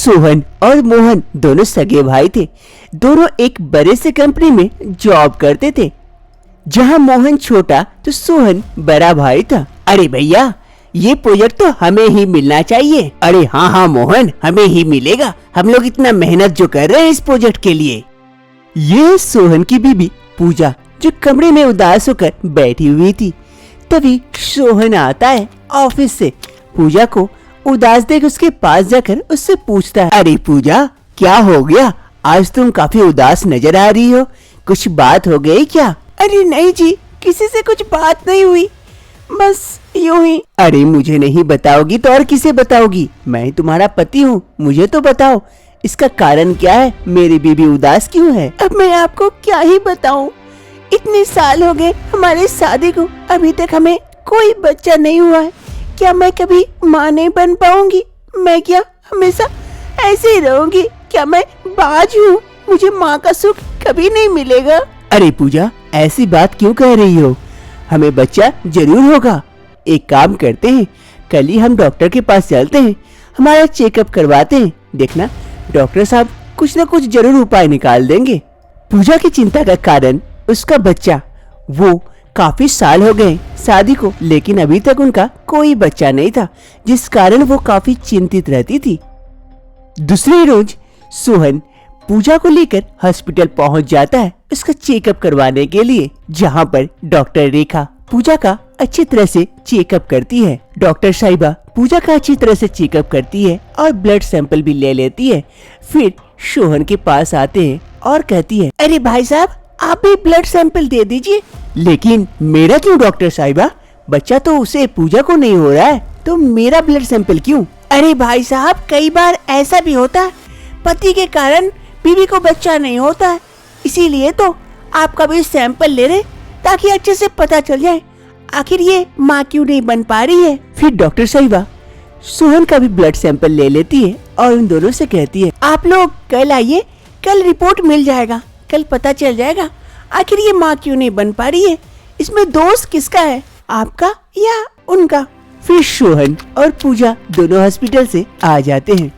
सोहन और मोहन दोनों सगे भाई थे। दोनों एक बड़े से कंपनी में जॉब करते थे। जहां मोहन छोटा तो सोहन बड़ा भाई था। अरे भैया, ये प्रोजेक्ट तो हमें ही मिलना चाहिए। अरे हाँ हाँ मोहन, हमें ही मिलेगा। हम लोग इतना मेहनत जो कर रहे हैं इस प्रोजेक्ट के लिए। ये सोहन की बीबी पूजा जो कमरे में उदास होकर बैठी हुई थी। तभी सोहन आता है ऑफिस से। पूजा को उदास देख उसके पास जाकर उससे पूछता है, अरे पूजा, क्या हो गया? आज तुम काफी उदास नजर आ रही हो। कुछ बात हो गई क्या? अरे नहीं जी, किसी से कुछ बात नहीं हुई, बस यूं ही। अरे मुझे नहीं बताओगी तो और किसे बताओगी? मैं तुम्हारा पति हूँ, मुझे तो बताओ इसका कारण क्या है? मेरी बीबी उदास क्यों है? अब मैं आपको क्या ही बताऊं? इतने साल हो गए हमारे शादी को, अभी तक हमें कोई बच्चा नहीं हुआ है। क्या मैं कभी माँ नहीं बन पाऊंगी? मैं क्या हमेशा ऐसे ही रहूंगी? क्या मैं बाज हूँ? मुझे माँ का सुख कभी नहीं मिलेगा। अरे पूजा, ऐसी बात क्यों कह रही हो? हमें बच्चा जरूर होगा। एक काम करते हैं, कल ही हम डॉक्टर के पास चलते हैं, हमारा चेकअप करवाते हैं। देखना डॉक्टर साहब कुछ न कुछ जरूर उपाय निकाल देंगे। पूजा की चिंता का कारण उसका बच्चा। वो काफी साल हो गए शादी को, लेकिन अभी तक उनका कोई बच्चा नहीं था, जिस कारण वो काफी चिंतित रहती थी। दूसरे रोज सोहन पूजा को लेकर हॉस्पिटल पहुंच जाता है उसका चेकअप करवाने के लिए, जहां पर डॉक्टर रेखा पूजा का अच्छी तरह से चेकअप करती है। डॉक्टर साहिबा पूजा का अच्छी तरह से चेकअप करती है और ब्लड सैंपल भी ले लेती है। फिर सोहन के पास आते हैं और कहती है, अरे भाई साहब, आप भी ब्लड सैंपल दे दीजिए। लेकिन मेरा क्यों डॉक्टर साहिबा? बच्चा तो उसे पूजा को नहीं हो रहा है, तो मेरा ब्लड सैंपल क्यों? अरे भाई साहब, कई बार ऐसा भी होता है, पति के कारण बीवी को बच्चा नहीं होता है, इसीलिए तो आपका भी सैंपल ले रहे ताकि अच्छे से पता चल जाए आखिर ये माँ क्यों नहीं बन पा रही है। फिर डॉक्टर साहिबा सोहन का भी ब्लड सैंपल ले लेती है और उन दोनों से कहती है, आप लोग कल आइए, कल रिपोर्ट मिल जाएगा, कल पता चल जाएगा आखिर ये माँ क्यों नहीं बन पा रही है। इसमें दोष किसका है, आपका या उनका? फिर सोहन और पूजा दोनों हॉस्पिटल से आ जाते हैं।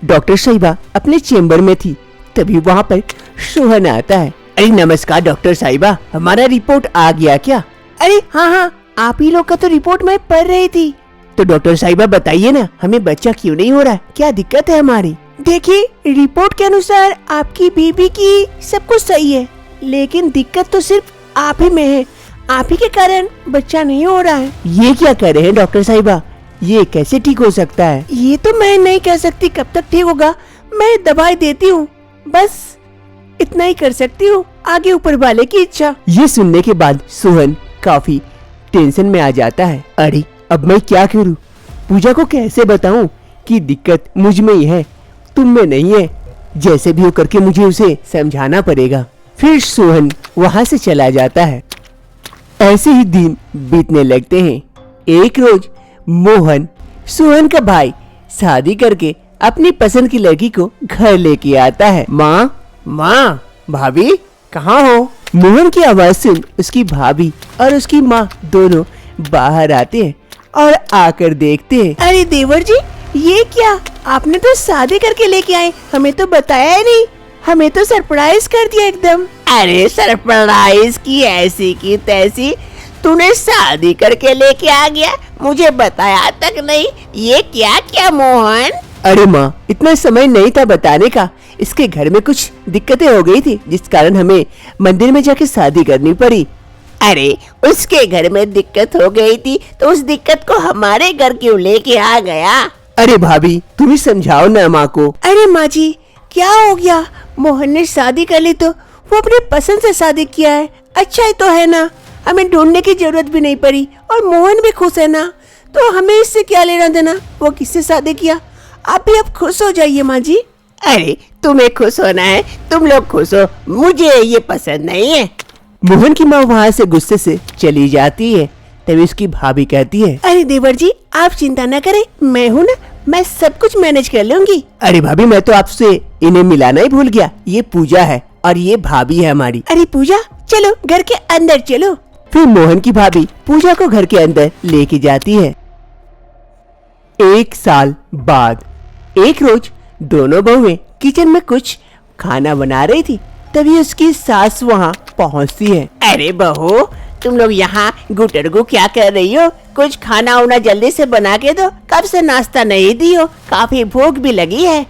डॉक्टर साहिबा अपने चेम्बर में थी, तभी वहाँ पर सोहन आता है। अरे नमस्कार डॉक्टर साहिबा, हमारा रिपोर्ट आ गया क्या? अरे हाँ हाँ, आप ही लोग का तो रिपोर्ट मैं पढ़ रही थी। तो डॉक्टर साहिबा बताइए ना, हमें बच्चा क्यों नहीं हो रहा है, क्या दिक्कत है हमारी? देखिए, रिपोर्ट के अनुसार आपकी बीबी की सब कुछ सही है, लेकिन दिक्कत तो सिर्फ आप ही में है, आप ही के कारण बच्चा नहीं हो रहा है। ये क्या कह रहे हैं डॉक्टर साहिबा? ये कैसे ठीक हो सकता है? ये तो मैं नहीं कह सकती कब तक ठीक होगा, मैं दवाई देती हूँ, बस इतना ही कर सकती हूँ, आगे ऊपर वाले की इच्छा। ये सुनने के बाद सोहन काफी टेंशन में आ जाता है। अरे अब मैं क्या करूँ? पूजा को कैसे बताऊँ कि दिक्कत मुझ में ही है, तुम में नहीं है? जैसे भी हो करके मुझे उसे समझाना पड़ेगा। फिर सोहन वहाँ से चला जाता है। ऐसे ही दिन बीतने लगते हैं। एक रोज मोहन, सोहन का भाई, शादी करके अपनी पसंद की लड़की को घर लेके आता है। माँ, माँ, भाभी कहाँ हो? मोहन की आवाज सुन उसकी भाभी और उसकी माँ दोनों बाहर आते हैं और आकर देखते हैं। अरे देवर जी, ये क्या? आपने तो शादी करके लेके आए, हमें तो बताया ही नहीं, हमें तो सरप्राइज कर दिया एकदम। अरे सरप्राइज की ऐसी की तैसी, तूने शादी करके लेके आ गया, मुझे बताया तक नहीं। ये क्या क्या मोहन? अरे माँ, इतना समय नहीं था बताने का, इसके घर में कुछ दिक्कतें हो गई थी, जिस कारण हमें मंदिर में जाके शादी करनी पड़ी। अरे उसके घर में दिक्कत हो गई थी तो उस दिक्कत को हमारे घर क्यों लेके आ गया? अरे भाभी, तुम ही समझाओ ना माँ को। अरे माँ जी, क्या हो गया? मोहन ने शादी कर ली तो वो अपने पसंद से शादी किया है, अच्छा ही तो है ना, हमें ढूंढने की जरूरत भी नहीं पड़ी और मोहन भी खुश है ना, तो हमें इससे क्या लेना देना, वो किससे शादी किया। आप भी अब खुश हो जाइए माँ जी। अरे तुम्हें खुश होना है, तुम लोग खुश हो, मुझे ये पसंद नहीं है। मोहन की माँ वहाँ से गुस्से से चली जाती है। तभी उसकी भाभी कहती है, अरे देवर जी, आप चिंता न करें, मैं हूँ ना, मैं सब कुछ मैनेज कर लूंगी। अरे भाभी, मैं तो आपसे इन्हें मिलाना ही भूल गया, ये पूजा है और ये भाभी है हमारी। अरे पूजा, चलो घर के अंदर चलो। फिर मोहन की भाभी पूजा को घर के अंदर लेके जाती है। एक साल बाद एक रोज दोनों बहुएं किचन में कुछ खाना बना रही थी, तभी उसकी सास वहाँ पहुँचती है। अरे बहू, तुम लोग यहाँ गुटरगु क्या कर रही हो? कुछ खाना उना जल्दी से बना के दो, कब से नाश्ता नहीं दी हो, काफी भूख भी लगी है।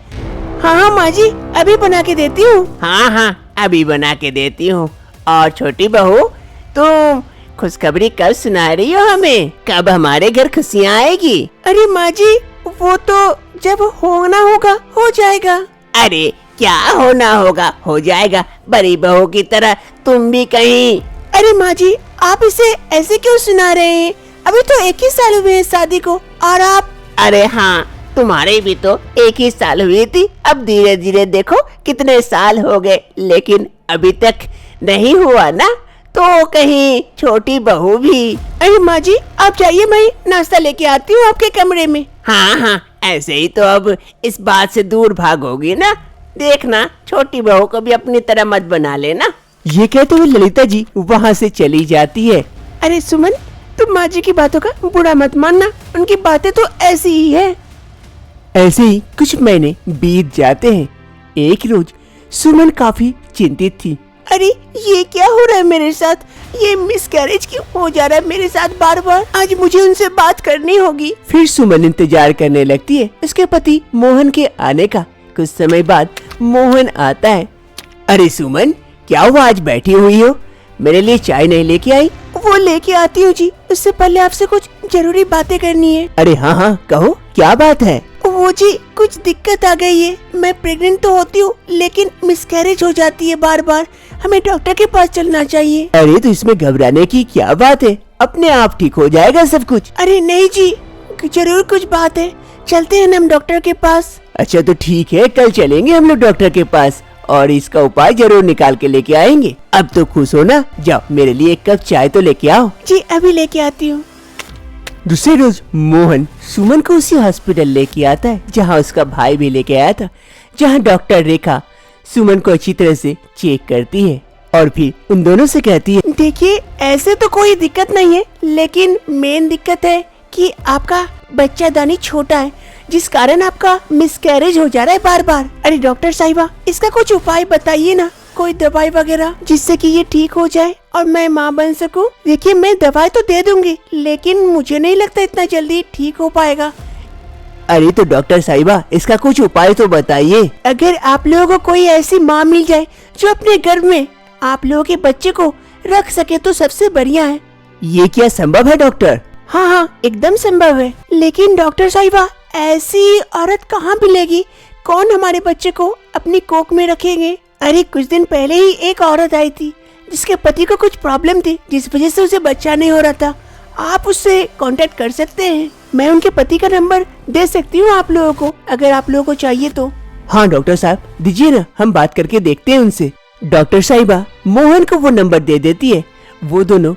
हाँ माँ जी, अभी बना के देती हूँ। हाँ, अभी बना के देती हूँ। और छोटी बहू, तुम खुशखबरी कब सुना रही हो हमें? कब हमारे घर खुशियाँ आएगी? अरे माँ जी, वो तो जब होना होगा हो जाएगा। अरे क्या होना होगा हो जाएगा, बड़ी बहू की तरह तुम भी कहीं। अरे माँ जी, आप इसे ऐसे क्यों सुना रहे हैं? अभी तो 1 ही साल हुए हैं शादी को, और आप। अरे हाँ, तुम्हारे भी तो 1 ही साल हुई थी, अब धीरे धीरे देखो कितने साल हो गए, लेकिन अभी तक नहीं हुआ ना, तो कहीं छोटी बहू भी। अरे माँ जी, आप जाइए, मैं नाश्ता लेके आती हूँ आपके कमरे में। हाँ, ऐसे ही तो अब इस बात से दूर भागोगी ना, देखना छोटी बहू को भी अपनी तरह मत बना लेना। ये कहते हुए ललिता जी वहाँ से चली जाती है। अरे सुमन, तुम माँ जी की बातों का बुरा मत मानना, उनकी बातें तो ऐसी ही है। ऐसे ही कुछ महीने बीत जाते हैं। एक रोज सुमन काफी चिंतित थी। अरे ये क्या हो रहा है मेरे साथ? ये मिसकैरेज क्यों हो जा रहा है मेरे साथ बार बार? आज मुझे उनसे बात करनी होगी। फिर सुमन इंतजार करने लगती है उसके पति मोहन के आने का। कुछ समय बाद मोहन आता है। अरे सुमन, क्या हुआ, आज बैठी हुई हो? मेरे लिए चाय नहीं लेके आई? वो लेके आती हूँ जी, उससे पहले आपसे कुछ जरूरी बातें करनी है। अरे हाँ, कहो क्या बात है? वो जी, कुछ दिक्कत आ गई है। मैं प्रेग्नेंट तो होती हूँ, लेकिन मिसकैरेज हो जाती है बार बार। हमें डॉक्टर के पास चलना चाहिए। अरे तो इसमें घबराने की क्या बात है, अपने आप ठीक हो जाएगा सब कुछ। अरे नहीं जी, जरूर कुछ बात है, चलते हैं हम डॉक्टर के पास। अच्छा तो ठीक है, कल चलेंगे हम लोग डॉक्टर के पास और इसका उपाय जरूर निकाल के लेके आएंगे। अब तो खुश हो ना? जाओ मेरे लिए 1 कप चाय तो लेके आओ। जी अभी लेके आती हूँ। दूसरे रोज मोहन सुमन को उसी हॉस्पिटल लेके आता है जहाँ उसका भाई भी लेके आया था, जहाँ डॉक्टर रेखा सुमन को अच्छी तरह से चेक करती है और फिर उन दोनों से कहती है, देखिए ऐसे तो कोई दिक्कत नहीं है, लेकिन मेन दिक्कत है कि आपका बच्चादानी छोटा है, जिस कारण आपका मिसकैरेज हो जा रहा है बार बार। अरे डॉक्टर साहिबा, इसका कुछ उपाय बताइए ना, कोई दवाई वगैरह जिससे कि ये ठीक हो जाए और मैं माँ बन सकूं। देखिए मैं दवाई तो दे दूंगी, लेकिन मुझे नहीं लगता इतना जल्दी ठीक हो पाएगा। अरे तो डॉक्टर साहिबा, इसका कुछ उपाय तो बताइए। अगर आप लोगों को कोई ऐसी माँ मिल जाए जो अपने गर्भ में आप लोगों के बच्चे को रख सके तो सबसे बढ़िया है। ये क्या संभव है डॉक्टर? हाँ, एकदम संभव है, लेकिन डॉक्टर साहिबा ऐसी औरत कहाँ मिलेगी? कौन हमारे बच्चे को अपनी कोख में रखेंगे? अरे कुछ दिन पहले ही एक औरत आई थी जिसके पति को कुछ प्रॉब्लम थी, जिस वजह से उसे बच्चा नहीं हो रहा था। आप उससे कांटेक्ट कर सकते हैं, मैं उनके पति का नंबर दे सकती हूँ आप लोगों को, अगर आप लोगों को चाहिए तो। हाँ डॉक्टर साहब दीजिए ना, हम बात करके देखते हैं उनसे। डॉक्टर साहिबा मोहन को वो नंबर दे देती है। वो दोनों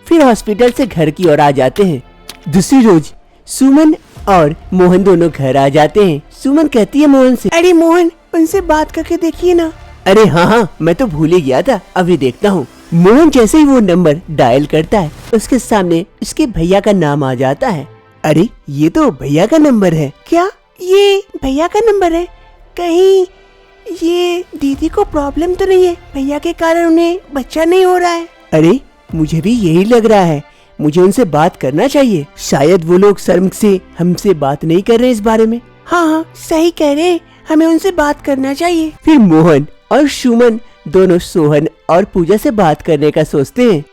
फिर हॉस्पिटल से घर की ओर आ जाते हैं। दूसरी रोज सुमन और मोहन दोनों घर आ जाते हैं। सुमन कहती है मोहन से, अरे मोहन, उनसे बात करके देखिए ना। अरे हाँ, मैं तो भूल ही गया था, अभी देखता हूँ। मोहन जैसे ही वो नंबर डायल करता है, उसके सामने उसके भैया का नाम आ जाता है। अरे ये तो भैया का नंबर है। क्या ये भैया का नंबर है? कहीं ये दीदी को प्रॉब्लम तो नहीं है, भैया के कारण उन्हें बच्चा नहीं हो रहा है? अरे मुझे भी यही लग रहा है, मुझे उनसे बात करना चाहिए। शायद वो लोग शर्म से हमसे बात नहीं कर रहे इस बारे में। हाँ, सही कह रहे हैं, हमें उनसे बात करना चाहिए। फिर मोहन और सुमन दोनों सोहन और पूजा से बात करने का सोचते हैं।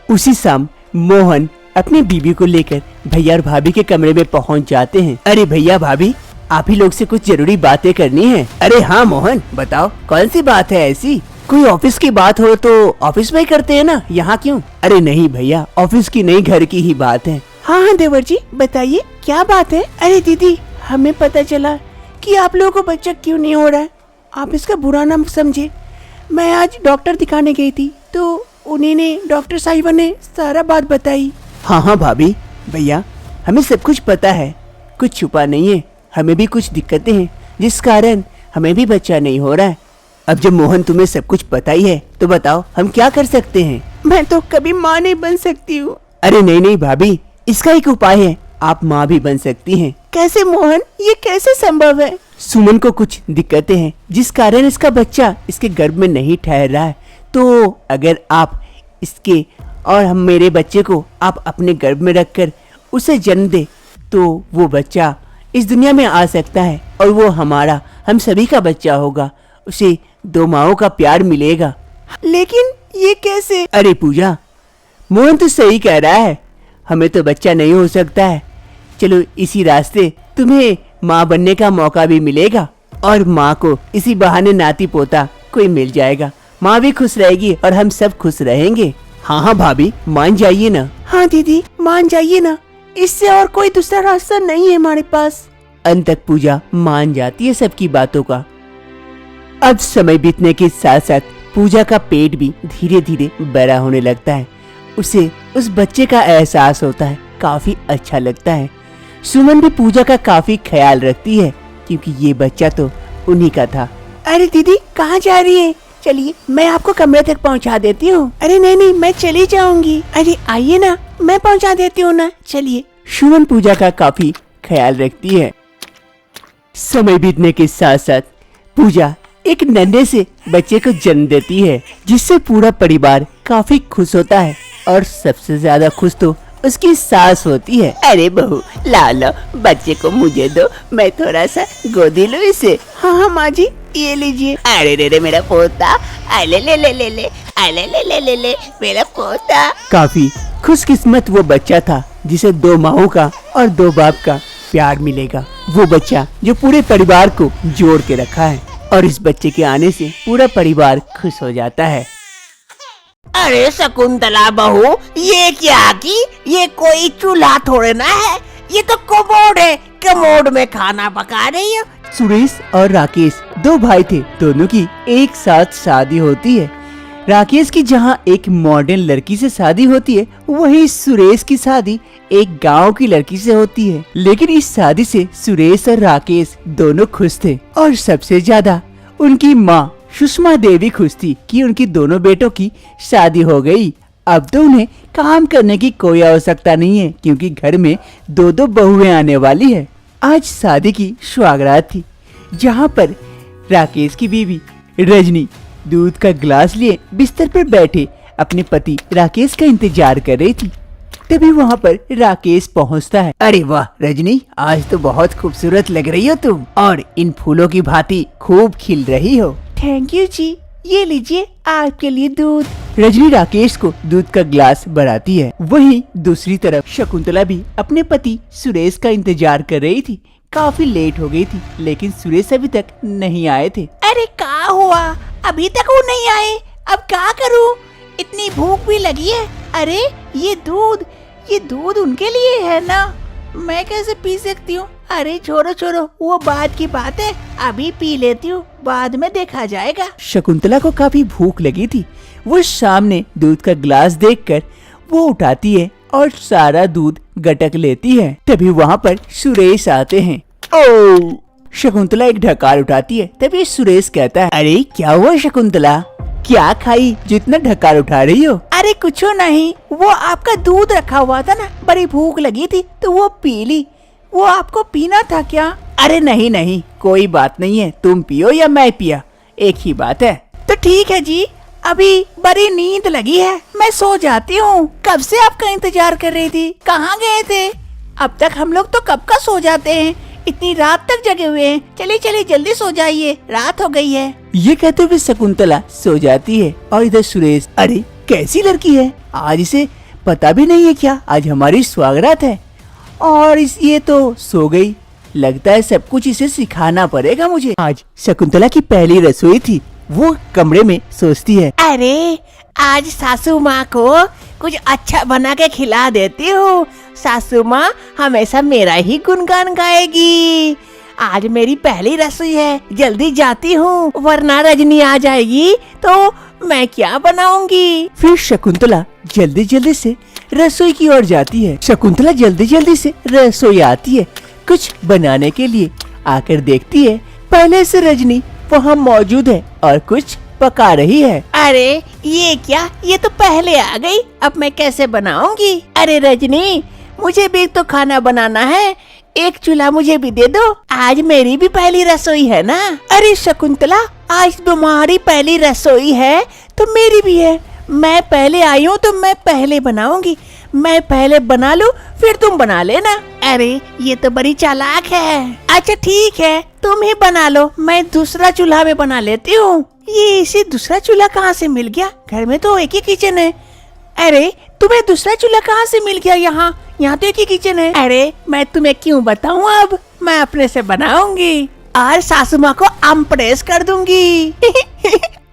उसी शाम मोहन अपनी बीवी को लेकर भैया और भाभी के कमरे में पहुंच जाते हैं। अरे भैया भाभी, आप ही लोग से कुछ जरूरी बातें करनी है। अरे हाँ मोहन, बताओ कौन सी बात है ऐसी? कोई ऑफिस की बात हो तो ऑफिस में ही करते हैं ना, यहाँ क्यों? अरे नहीं भैया, ऑफिस की नहीं, घर की ही बात है। हाँ देवर जी बताइए, क्या बात है? अरे दीदी, हमें पता चला कि आप लोगों को बच्चा क्यों नहीं हो रहा है। आप इसका बुरा ना समझे, मैं आज डॉक्टर दिखाने गई थी तो उन्हीं ने, डॉक्टर साहिबा ने सारा बात बताई। हाँ भाभी, भैया हमें सब कुछ पता है, कुछ छुपा नहीं है। हमें भी कुछ दिक्कतें हैं जिस कारण हमें भी बच्चा नहीं हो रहा है। अब जब मोहन तुम्हें सब कुछ पता ही है तो बताओ हम क्या कर सकते हैं? मैं तो कभी माँ नहीं बन सकती हूँ। अरे नहीं भाभी, इसका एक उपाय है, आप माँ भी बन सकती हैं। कैसे मोहन, ये कैसे संभव है? सुमन को कुछ दिक्कतें हैं जिस कारण इसका बच्चा इसके गर्भ में नहीं ठहर रहा है। तो अगर आप इसके और हम मेरे बच्चे को आप अपने गर्भ में रखकर उसे जन्म दे तो वो बच्चा इस दुनिया में आ सकता है और वो हमारा हम सभी का बच्चा होगा। उसे दो माओं का प्यार मिलेगा। लेकिन ये कैसे? अरे पूजा, मोहन तो सही कह रहा है, हमें तो बच्चा नहीं हो सकता है। चलो इसी रास्ते तुम्हें माँ बनने का मौका भी मिलेगा और माँ को इसी बहाने नाती पोता कोई मिल जाएगा। माँ भी खुश रहेगी और हम सब खुश रहेंगे। हाँ हाँ भाभी, मान जाइए ना। हाँ दीदी, मान जाइए ना, इससे और कोई दूसरा रास्ता नहीं है हमारे पास। अंत तक पूजा मान जाती है सबकी बातों का। अब समय बीतने के साथ साथ पूजा का पेट भी धीरे धीरे बड़ा होने लगता है। उसे उस बच्चे का एहसास होता है, काफी अच्छा लगता है। सुमन भी पूजा का काफी ख्याल रखती है क्योंकि ये बच्चा तो उन्हीं का था। अरे दीदी, कहाँ जा रही है? चलिए मैं आपको कमरे तक पहुँचा देती हूँ। अरे नहीं नहीं, मैं चली जाऊंगी। अरे आइए ना, मैं पहुँचा देती हूँ ना, चलिए। सुमन पूजा का काफी ख्याल रखती है। समय बीतने के साथ साथ पूजा एक नन्हे से बच्चे को जन्म देती है जिससे पूरा परिवार काफी खुश होता है और सबसे ज्यादा खुश तो उसकी सास होती है। अरे बहू, ला लो बच्चे को मुझे दो, मैं थोड़ा सा गोदी लूं इसे। हाँ हाँ माँ जी, ये लीजिए। अरे रे रे मेरा पोता, ले ले ले ले ले ले ले ले ले ले मेरा पोता। काफी खुशकिस्मत वो बच्चा था जिसे दो माओं का और दो बाप का प्यार मिलेगा। वो बच्चा जो पूरे परिवार को जोड़ के रखा है और इस बच्चे के आने से पूरा परिवार खुश हो जाता है। अरे शकुंतला बहू, ये क्या की? ये कोई चूल्हा थोड़े ना है, ये तो कमोड है। कमोड में खाना पका रही है। सुरेश और राकेश दो भाई थे, दोनों की एक साथ शादी होती है। राकेश की जहाँ एक मॉडर्न लड़की से शादी होती है, वहीं सुरेश की शादी एक गांव की लड़की से होती है। लेकिन इस शादी से सुरेश और राकेश दोनों खुश थे और सबसे ज्यादा उनकी माँ सुषमा देवी खुश थी कि उनकी दोनों बेटों की शादी हो गई। अब तो उन्हें काम करने की कोई आवश्यकता नहीं है क्योंकि घर में दो दो बहुएं आने वाली है। आज शादी की सुहागरात थी जहाँ पर राकेश की बीवी रजनी दूध का गिलास लिए बिस्तर पर बैठे अपने पति राकेश का इंतजार कर रही थी। तभी वहाँ पर राकेश पहुँचता है। अरे वाह रजनी, आज तो बहुत खूबसूरत लग रही हो तुम और इन फूलों की भांति खूब खिल रही हो। थैंक यू जी, ये लीजिए आपके लिए दूध। रजनी राकेश को दूध का गिलास बढ़ाती है। वहीं दूसरी तरफ शकुंतला भी अपने पति सुरेश का इंतजार कर रही थी। काफी लेट हो गई थी लेकिन सुरेश अभी तक नहीं आए थे। अरे क्या हुआ, अभी तक वो नहीं आए? अब क्या करूं? इतनी भूख भी लगी है। अरे ये दूध उनके लिए है ना, मैं कैसे पी सकती हूँ? अरे छोड़ो छोड़ो, वो बाद की बात है, अभी पी लेती हूँ, बाद में देखा जाएगा। शकुंतला को काफी भूख लगी थी। वो सामने दूध का गिलास देखकर वो उठाती है और सारा दूध गटक लेती है। तभी वहाँ पर सुरेश आते हैं। ओ! शकुंतला एक ढकार उठाती है। तभी सुरेश कहता है, अरे क्या हुआ शकुंतला, क्या खाई जितना ढकार उठा रही हो? अरे कुछ नहीं, वो आपका दूध रखा हुआ था ना, बड़ी भूख लगी थी तो वो पी ली। वो आपको पीना था क्या? अरे नहीं नहीं, कोई बात नहीं है, तुम पियो या मैं पिया, एक ही बात है। तो ठीक है जी, अभी बड़ी नींद लगी है, मैं सो जाती हूँ। कब से आपका इंतजार कर रही थी, कहाँ गए थे? अब तक हम लोग तो कब का सो जाते हैं, इतनी रात तक जगे हुए हैं। चलिए चलिए जल्दी सो जाइए, रात हो गई है। ये कहते हुए शकुंतला सो जाती है और इधर सुरेश, अरे कैसी लड़की है, आज इसे पता भी नहीं है क्या आज हमारी सुहागरात है और ये तो सो गई। लगता है सब कुछ इसे सिखाना पड़ेगा मुझे। आज शकुंतला की पहली रसोई थी। वो कमरे में सोचती है, अरे आज सासू माँ को कुछ अच्छा बना के खिला देती हूँ। सासू माँ हमेशा मेरा ही गुणगान गाएगी। आज मेरी पहली रसोई है, जल्दी जाती हूँ वरना रजनी आ जाएगी तो मैं क्या बनाऊंगी। फिर शकुंतला जल्दी जल्दी से रसोई की ओर जाती है। शकुंतला जल्दी जल्दी से रसोई आती है कुछ बनाने के लिए। आकर देखती है पहले से रजनी वहाँ मौजूद है और कुछ पका रही है। अरे ये क्या, ये तो पहले आ गई, अब मैं कैसे बनाऊंगी? अरे रजनी, मुझे भी तो खाना बनाना है, एक चूल्हा मुझे भी दे दो, आज मेरी भी पहली रसोई है ना। अरे शकुंतला, आज तुम्हारी पहली रसोई है तो मेरी भी है। मैं पहले आई हूँ तो मैं पहले बनाऊंगी। मैं पहले बना लूं फिर तुम बना लेना। अरे ये तो बड़ी चालाक है। अच्छा ठीक है, तुम ही बना लो, मैं दूसरा चूल्हा में बना लेती हूँ। ये इसे दूसरा चूल्हा कहाँ से मिल गया? घर में तो एक ही किचन है। अरे तुम्हें दूसरा चूल्हा कहाँ से मिल गया? यहाँ तो एक ही किचन है। अरे मैं तुम्हें क्यों बताऊँ, अब मैं अपने से बनाऊंगी और सासू माँ को अम्प्रेस कर दूंगी।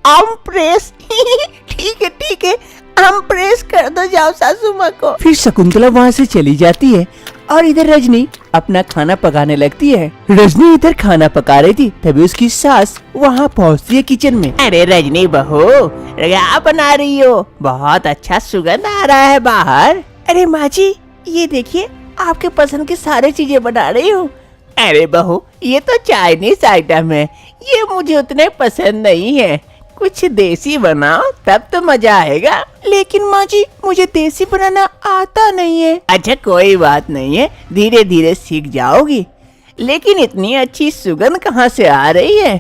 अम्प्रेस? ठीक है, अम्प्रेस कर दो, जाओ सासू माँ को। फिर शकुंतला वहाँ से चली जाती है और इधर रजनी अपना खाना पकाने लगती है। रजनी इधर खाना पका रही थी, तभी उसकी सास वहाँ पहुँचती है किचन में। अरे रजनी बहू, क्या बना रही हो? बहुत अच्छा सुगंध आ रहा है बाहर। अरे माँ जी, ये देखिए आपके पसंद की सारी चीजें बना रही हूँ। अरे बहू, ये तो चाइनीज आइटम है, ये मुझे उतने पसंद नहीं है। कुछ देसी बनाओ तब तो मजा आएगा। लेकिन माँ जी, मुझे देसी बनाना आता नहीं है। अच्छा कोई बात नहीं है, धीरे धीरे सीख जाओगी। लेकिन इतनी अच्छी सुगंध कहाँ से आ रही है?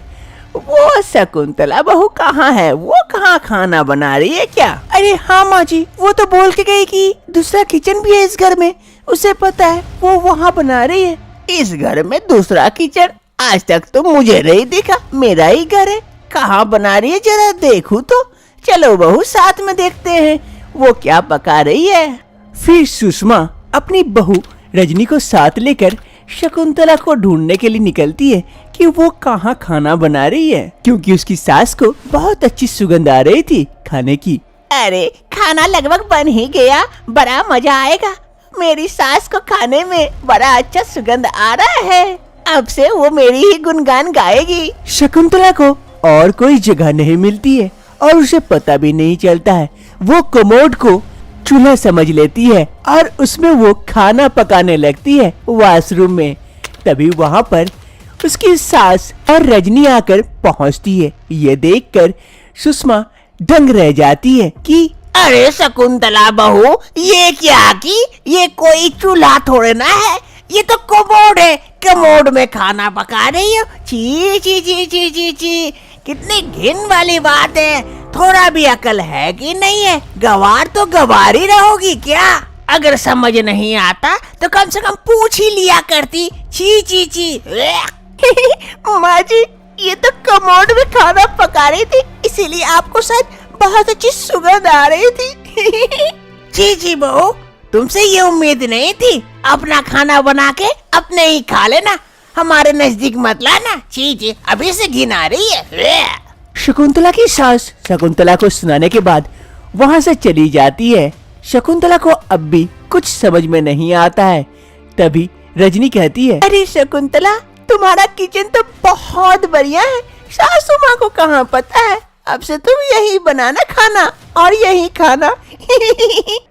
वो शकुंतला बहू कहाँ है? वो कहाँ खाना बना रही है क्या? अरे हाँ माँ जी, वो तो बोल के गई कि दूसरा किचन भी है इस घर में, उसे पता है, वो वहाँ बना रही है। इस घर में दूसरा किचन? आज तक तो मुझे नहीं दिखा, मेरा ही घर है। कहाँ बना रही है, जरा देखूं तो। चलो बहू, साथ में देखते हैं वो क्या पका रही है। फिर सुषमा अपनी बहू रजनी को साथ लेकर शकुंतला को ढूंढने के लिए निकलती है कि वो कहाँ खाना बना रही है, क्योंकि उसकी सास को बहुत अच्छी सुगंध आ रही थी खाने की। अरे खाना लगभग बन ही गया, बड़ा मजा आएगा। मेरी सास को खाने में बड़ा अच्छा सुगंध आ रहा है, अब से वो मेरी ही गुणगान गाएगी। शकुंतला को और कोई जगह नहीं मिलती है और उसे पता भी नहीं चलता है। वो कमोड को चूल्हा समझ लेती है और उसमें वो खाना पकाने लगती है वॉशरूम में। तभी वहाँ पर उसकी सास और रजनी आकर पहुँचती है। ये देखकर सुषमा दंग रह जाती है कि अरे शकुंतला बहू, ये क्या की? ये कोई चूल्हा थोड़े ना है, ये तो कमोड है। कमोड में खाना पका रही हो? ची ची ची ची ची ची, कितनी घिन वाली बात है। थोड़ा भी अकल है कि नहीं है? गवार तो गवार ही रहोगी क्या? अगर समझ नहीं आता तो कम से कम पूछ ही लिया करती। ची ची ची। माँ जी, ये तो कमोड में खाना पका रही थी, इसीलिए आपको शायद बहुत अच्छी सुगंध आ रही थी। जी जी बहू, तुमसे ये उम्मीद नहीं थी। अपना खाना बना के अपने ही खा लेना, हमारे नजदीक मत लाना। जी जी, अभी से घिन आ रही है। शकुंतला की सास शकुंतला को सुनाने के बाद वहाँ से चली जाती है। शकुंतला को अब भी कुछ समझ में नहीं आता है। तभी रजनी कहती है, अरे शकुंतला, तुम्हारा किचन तो बहुत बढ़िया है, सासू माँ को कहाँ पता है? अब से तुम यही बनाना खाना और यही खाना।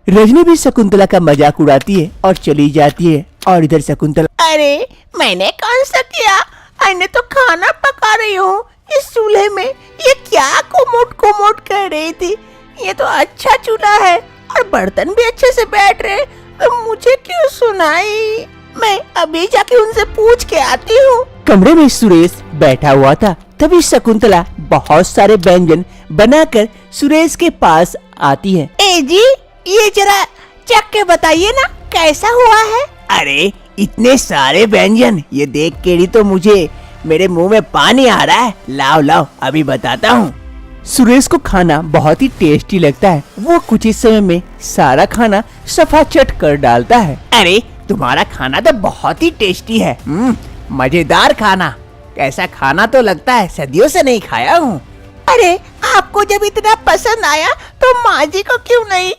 रजनी भी शकुंतला का मजाक उड़ाती है और चली जाती है। और इधर शकुंतला, अरे मैंने कौन सा किया? मैंने तो खाना पका रही हूँ इस चूल्हे में। ये क्या कोमोट कर रही थी? ये तो अच्छा चूल्हा है और बर्तन भी अच्छे से बैठ रहे, तो मुझे क्यों सुनाई? मैं अभी जाके उनसे पूछ के आती हूँ। कमरे में सुरेश बैठा हुआ था। तभी शकुंतला बहुत सारे व्यंजन बनाकर सुरेश के पास आती है। ए जी, ये जरा चख के बताइए ना, कैसा हुआ है? अरे इतने सारे व्यंजन, ये देख के ही तो मुझे मेरे मुंह में पानी आ रहा है। लाओ अभी बताता हूँ। सुरेश को खाना बहुत ही टेस्टी लगता है। वो कुछ ही समय में सारा खाना सफा चट कर डालता है। अरे तुम्हारा खाना तो बहुत ही टेस्टी है, मजेदार खाना। ऐसा खाना तो लगता है सदियों से नहीं खाया हूँ। अरे आपको जब इतना पसंद आया तो माँ जी को क्यों नहीं?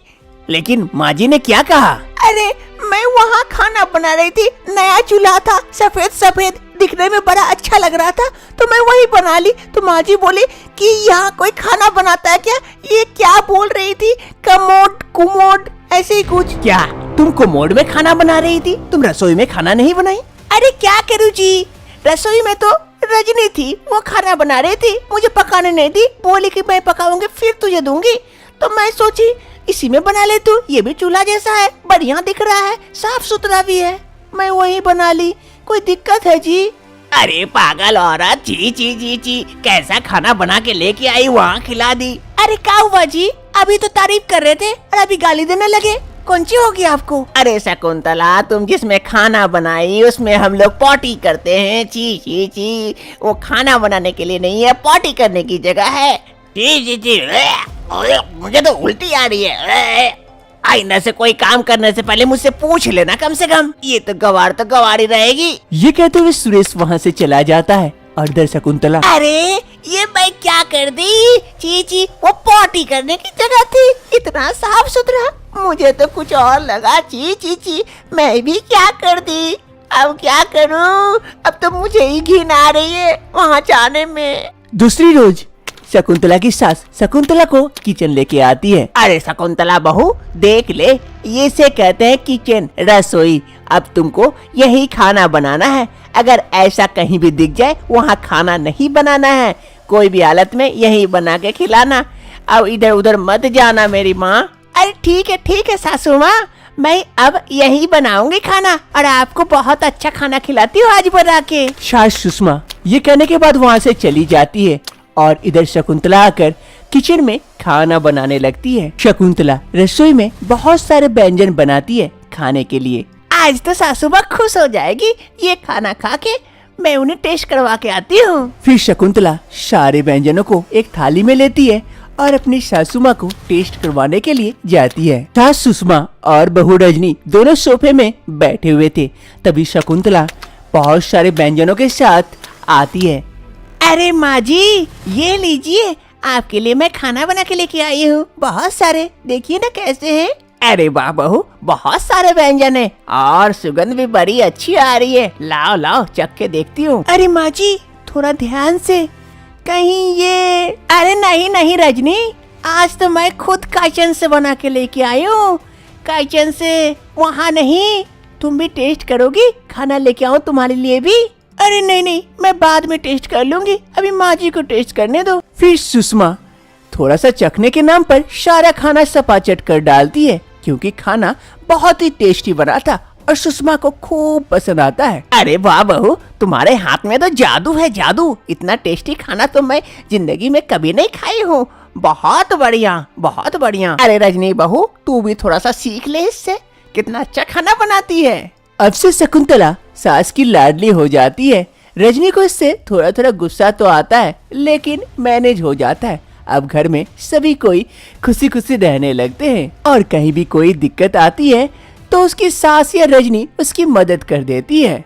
लेकिन माँ जी ने क्या कहा? अरे मैं वहाँ खाना बना रही थी, नया चूल्हा था, सफेद दिखने में बड़ा अच्छा लग रहा था, तो मैं वही बना ली। तो माँ जी बोली कि यहाँ कोई खाना बनाता है क्या? ये क्या बोल रही थी? कमोड कुमोड ऐसे ही कुछ। क्या तुम कोमोड में खाना बना रही थी? तुम रसोई में खाना नहीं बनाई? अरे क्या करूँ जी, रसोई में तो रजनी थी, वो खाना बना रही थी, मुझे पकाने नहीं दी। बोली कि मैं पकाऊंगी फिर तुझे दूंगी। तो मैं सोची इसी में बना ले तू, ये भी चूल्हा जैसा है, बढ़िया दिख रहा है, साफ सुथरा भी है। मैं वही बना ली, कोई दिक्कत है जी? अरे पागल औरत, ची ची ची ची, कैसा खाना बना के लेके आई, वहाँ खिला दी। अरे क्या हुआ जी, अभी तो तारीफ कर रहे थे और अभी गाली देने लगे, कौन सी होगी आपको? अरे शकुंतला, तुम जिसमें खाना बनाई उसमें हम लोग पॉटी करते हैं। ची ची ची, वो खाना बनाने के लिए नहीं है, पॉटी करने की जगह है। ची ची ची, मुझे तो उल्टी आ रही है। आईना से कोई काम करने से पहले मुझसे पूछ लेना कम से कम, ये तो गवार ही रहेगी। ये कहते हुए सुरेश वहाँ से चला जाता है और इधर शकुंतला, अरे ये मैं क्या कर दी? चीची, वो पॉटी करने की जगह थी, इतना साफ सुथरा, मुझे तो कुछ और लगा। ची, मैं भी क्या कर दी, अब क्या करूं? अब तो मुझे ही घिन आ रही है वहाँ जाने में। दूसरी रोज शकुंतला की सास शकुंतला को किचन लेके आती है। अरे शकुंतला बहू, देख ले, ये से कहते हैं किचन, रसोई। अब तुमको यही खाना बनाना है, अगर ऐसा कहीं भी दिख जाए वहाँ खाना नहीं बनाना है, कोई भी हालत में यही बना के खिलाना, अब इधर उधर मत जाना मेरी माँ। अरे ठीक है सासू माँ, मैं अब यही बनाऊंगी खाना और आपको बहुत अच्छा खाना खिलाती हूँ आज बना के। सास सुषमा ये कहने के बाद वहाँ से चली जाती है और इधर शकुंतला आकर किचन में खाना बनाने लगती है। शकुंतला रसोई में बहुत सारे व्यंजन बनाती है खाने के लिए। आज तो सासू माँ खुश हो जाएगी, ये खाना खा के मैं उन्हें टेस्ट करवा के आती हूँ। फिर शकुंतला सारे व्यंजनों को एक थाली में लेती है और अपनी सासू माँ को टेस्ट करवाने के लिए जाती है। सास सुषमा और बहू रजनी दोनों सोफे में बैठे हुए थे, तभी शकुंतला बहुत सारे व्यंजनों के साथ आती है। अरे माँ जी, ये लीजिए, आपके लिए मैं खाना बना के लेके आई हूँ, बहुत सारे, देखिए ना कैसे हैं। अरे वाह बहू, बहुत सारे व्यंजन है और सुगंध भी बड़ी अच्छी आ रही है। लाओ लाओ चख के देखती हूँ। अरे माँ जी थोड़ा ध्यान से, कहीं ये, अरे नहीं रजनी, आज तो मैं खुद किचन से बना के लेके आई हूँ, किचन से, वहाँ नहीं। तुम भी टेस्ट करोगी? खाना लेके आऊँ तुम्हारे लिए भी? अरे नहीं, मैं बाद में टेस्ट कर लूंगी, अभी माँ जी को टेस्ट करने दो। फिर सुषमा थोड़ा सा चखने के नाम पर सारा खाना सपाचट कर डालती है, क्योंकि खाना बहुत ही टेस्टी बना था और सुषमा को खूब पसंद आता है। अरे वाह बहू, तुम्हारे हाथ में तो जादू है, जादू। इतना टेस्टी खाना तो मैं जिंदगी में कभी नहीं खाई हूँ। बहुत बढ़िया, बहुत बढ़िया। अरे रजनी बहू, तू भी थोड़ा सा सीख ले इससे, कितना अच्छा खाना बनाती है। अब से शकुंतला सास की लाडली हो जाती है। रजनी को इससे थोड़ा थोड़ा गुस्सा तो आता है, लेकिन मैनेज हो जाता है। अब घर में सभी कोई खुशी खुशी रहने लगते हैं और कहीं भी कोई दिक्कत आती है तो उसकी सास या रजनी उसकी मदद कर देती है।